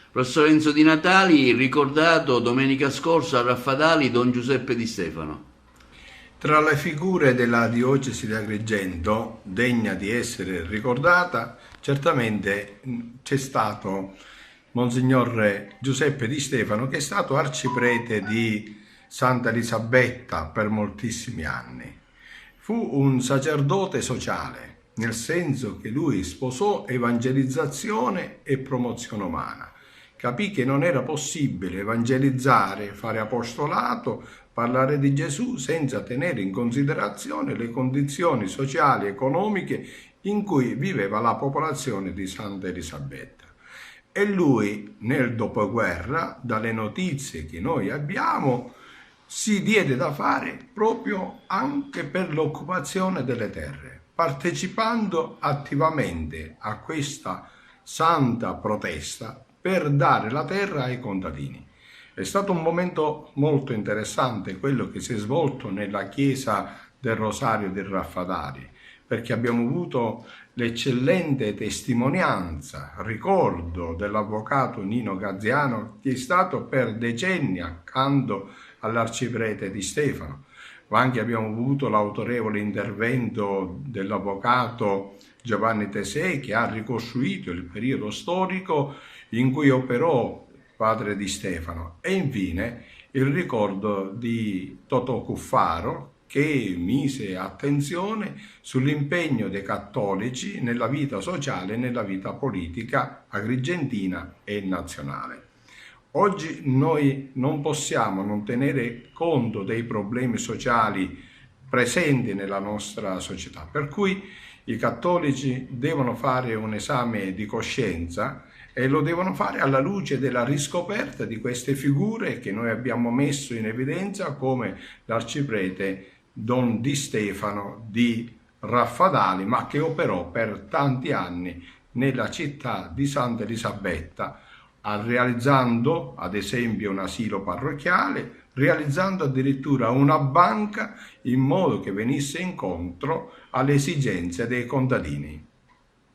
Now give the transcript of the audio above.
Professor Enzo Di Natali, ricordato domenica scorsa a Raffadali Don Giuseppe Di Stefano. Tra le figure della diocesi di Agrigento, degna di essere ricordata, certamente c'è stato Monsignor Giuseppe Di Stefano, che è stato arciprete di Santa Elisabetta per moltissimi anni. Fu un sacerdote sociale, nel senso che lui sposò evangelizzazione e promozione umana. Capì che non era possibile evangelizzare, fare apostolato, parlare di Gesù senza tenere in considerazione le condizioni sociali e economiche in cui viveva la popolazione di Santa Elisabetta. E lui, nel dopoguerra, dalle notizie che noi abbiamo, si diede da fare proprio anche per l'occupazione delle terre, partecipando attivamente a questa santa protesta per dare la terra ai contadini. È stato un momento molto interessante quello che si è svolto nella chiesa del Rosario di Raffadali, perché abbiamo avuto l'eccellente testimonianza, ricordo dell'avvocato Nino Gaziano, che è stato per decenni accanto all'arciprete Di Stefano, ma anche abbiamo avuto l'autorevole intervento dell'avvocato Giovanni Tesei, che ha ricostruito il periodo storico in cui operò padre Di Stefano, e infine il ricordo di Totò Cuffaro, che mise attenzione sull'impegno dei cattolici nella vita sociale e nella vita politica agrigentina e nazionale. Oggi noi non possiamo non tenere conto dei problemi sociali presenti nella nostra società, per cui i cattolici devono fare un esame di coscienza e lo devono fare alla luce della riscoperta di queste figure che noi abbiamo messo in evidenza, come l'arciprete Don Di Stefano di Raffadali, ma che operò per tanti anni nella città di Santa Elisabetta, realizzando ad esempio un asilo parrocchiale, realizzando addirittura una banca in modo che venisse incontro alle esigenze dei contadini.